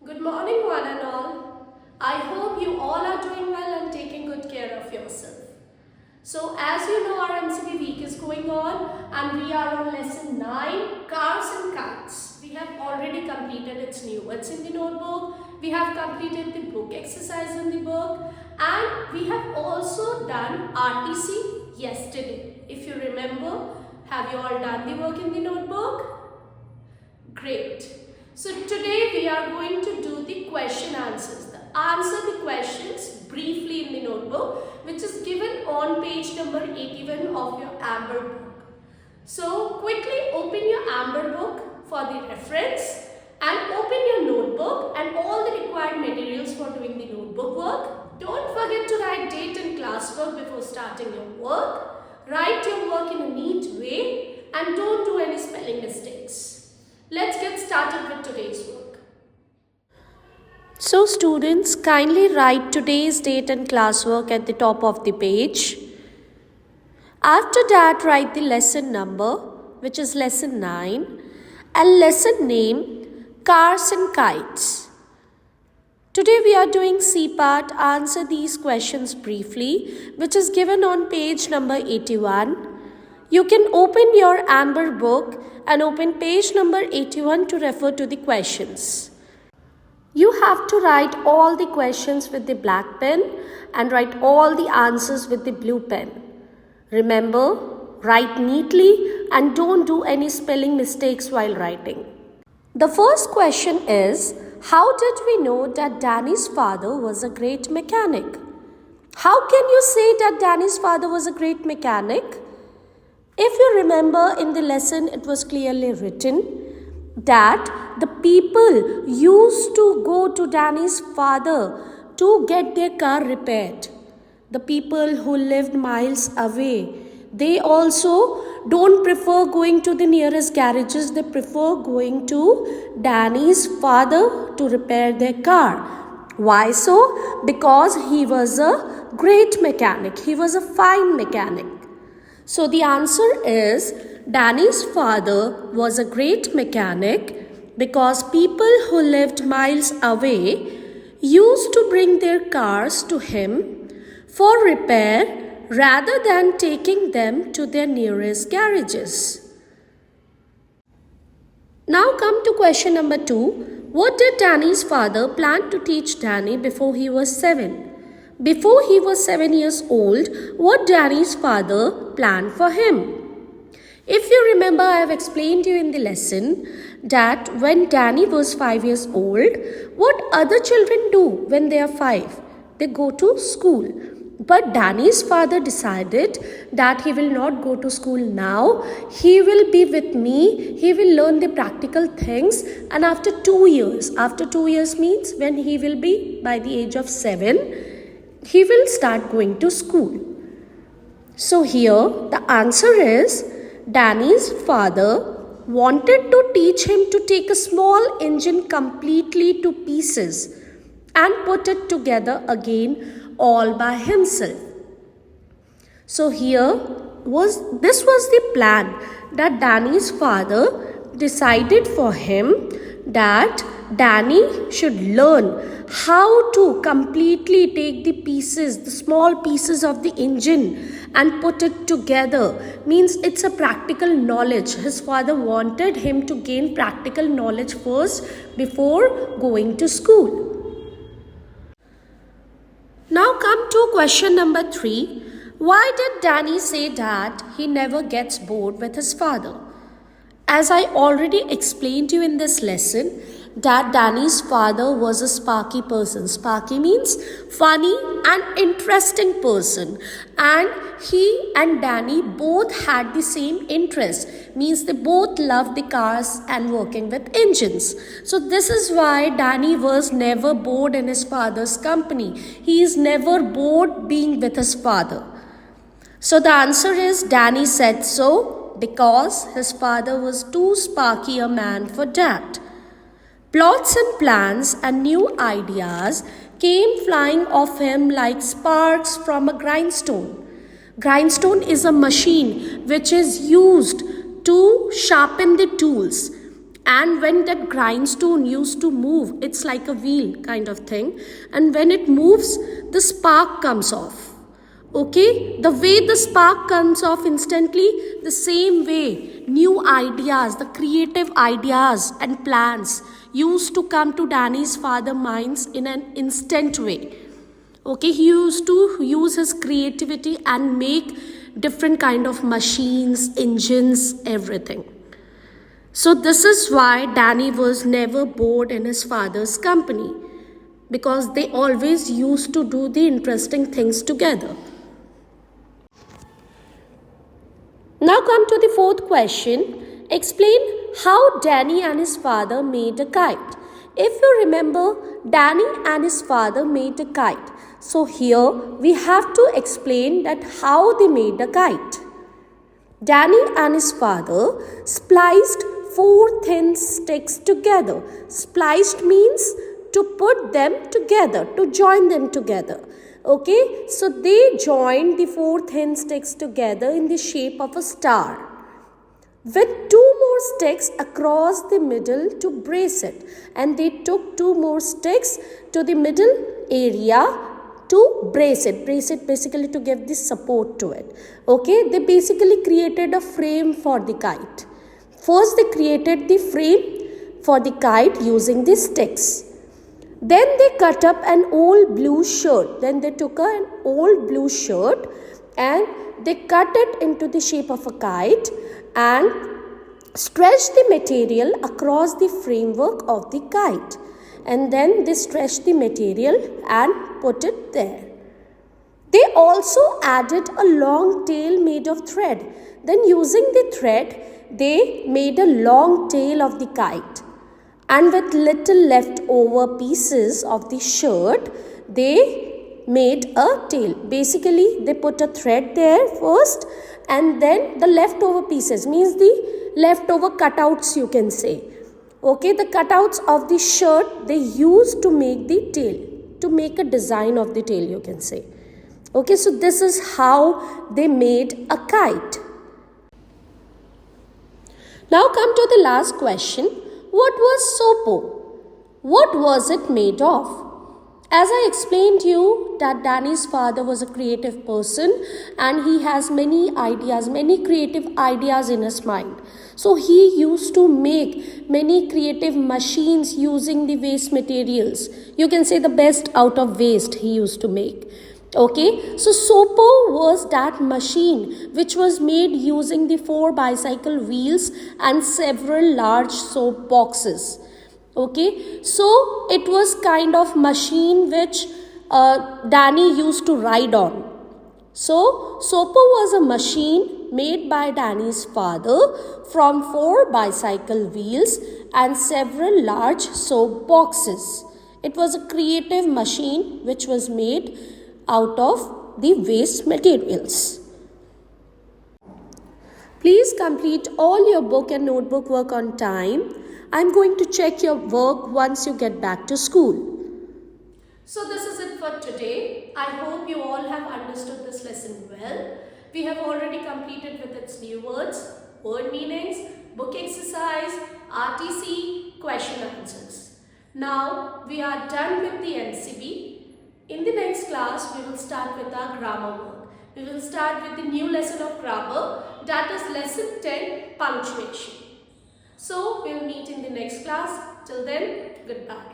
Good morning, one and all. I hope you all are doing well and taking good care of yourself. So, as you know, our MCV week is going on and we are on lesson 9, Cars and Kites. We have already completed its new words in the notebook. We have completed the book exercise in the book and we have also done RTC yesterday. If you remember, have you all done the work in the notebook? Great. So today we are going to do the question answers. Answer the questions briefly in the notebook, which is given on page number 81 of your Amber book. So quickly open your Amber book for the reference and open your notebook and all the required materials for doing the notebook work. Don't forget to write date and classwork before starting your work. Write your work in a neat way and don't do any spelling mistakes. Let's get started with today's work. So students, kindly write today's date and classwork at the top of the page. After that, write the lesson number, which is lesson 9, and lesson name, Cars and Kites. Today we are doing C part. Answer these questions briefly, which is given on page number 81. You can open your Amber book and open page number 81 to refer to the questions. You have to write all the questions with the black pen and write all the answers with the blue pen. Remember, write neatly and don't do any spelling mistakes while writing. The first question is, how did we know that Danny's father was a great mechanic? How can you say that Danny's father was a great mechanic? If you remember in the lesson, it was clearly written that the people used to go to Danny's father to get their car repaired. The people who lived miles away, they also don't prefer going to the nearest garages. They prefer going to Danny's father to repair their car. Why so? Because he was a great mechanic. He was a fine mechanic. So the answer is Danny's father was a great mechanic because people who lived miles away used to bring their cars to him for repair rather than taking them to their nearest garages. Now come to question number 2. What did Danny's father plan to teach Danny before he was 7? Before he was 7 years old, what Danny's father planned for him? If you remember, I have explained to you in the lesson that when Danny was 5 years old, what other children do when they are 5? They go to school. But Danny's father decided that he will not go to school now. He will be with me. He will learn the practical things. And after 2 years means when he will be by the age of 7, he will start going to school. So here the answer is Danny's father wanted to teach him to take a small engine completely to pieces and put it together again all by himself. So this was the plan that Danny's father decided for him, that Danny should learn how to completely take the small pieces of the engine and put it together. Means it's a practical knowledge. His father wanted him to gain practical knowledge first before going to school. Now come to question number 3. Why did Danny say that he never gets bored with his father? As I already explained to you in this lesson, that Danny's father was a sparky person. Sparky means funny and interesting person. And he and Danny both had the same interest. Means they both loved the cars and working with engines. So this is why Danny was never bored in his father's company. He is never bored being with his father. So the answer is Danny said so because his father was too sparky a man for that. Plots and plans and new ideas came flying off him like sparks from a grindstone. Grindstone is a machine which is used to sharpen the tools. And when that grindstone used to move, it's like a wheel kind of thing, and when it moves, the spark comes off. Okay, the way the spark comes off instantly, the same way new ideas, the creative ideas and plans used to come to Danny's father's minds in an instant way. Okay, he used to use his creativity and make different kind of machines, engines, everything. So this is why Danny was never bored in his father's company, because they always used to do the interesting things together. Now come to the fourth question. Explain how Danny and his father made a kite. If you remember, Danny and his father made a kite. So here we have to explain that how they made a kite. Danny and his father spliced 4 thin sticks together. Spliced means to put them together, to join them together. Okay, so they joined the 4 thin sticks together in the shape of a star, with 2 more sticks across the middle to brace it. And they took 2 more sticks to the middle area to brace it. Brace it basically to give the support to it. Okay, they basically created a frame for the kite. First they created the frame for the kite using the sticks. Then they cut up an old blue shirt. Then they took an old blue shirt and they cut it into the shape of a kite and stretched the material across the framework of the kite. And then they stretched the material and put it there. They also added a long tail made of thread. Then using the thread, they made a long tail of the kite. And with little leftover pieces of the shirt, they made a tail. Basically, they put a thread there first, and then the leftover pieces, means the leftover cutouts, you can say. Okay, the cutouts of the shirt they used to make the tail, to make a design of the tail, you can say. Okay, so this is how they made a kite. Now come to the last question. What was Sopo? What was it made of? As I explained to you that Danny's father was a creative person and he has many ideas, many creative ideas in his mind. So he used to make many creative machines using the waste materials. You can say the best out of waste he used to make. Okay, so Sopo was that machine which was made using the 4 bicycle wheels and several large soap boxes. Okay, so it was kind of machine which Danny used to ride on. So Sopo was a machine made by Danny's father from 4 bicycle wheels and several large soap boxes. It was a creative machine which was made out of the waste materials. Please complete all your book and notebook work on time. I'm going to check your work once you get back to school. So this is it for today. I hope you all have understood this lesson well. We have already completed with its new words, word meanings, book exercise, RTC, question answers. Now we are done with the MCB. In the next class, we will start with our grammar work. We will start with the new lesson of grammar, that is lesson 10, punctuation. So, we will meet in the next class. Till then, goodbye.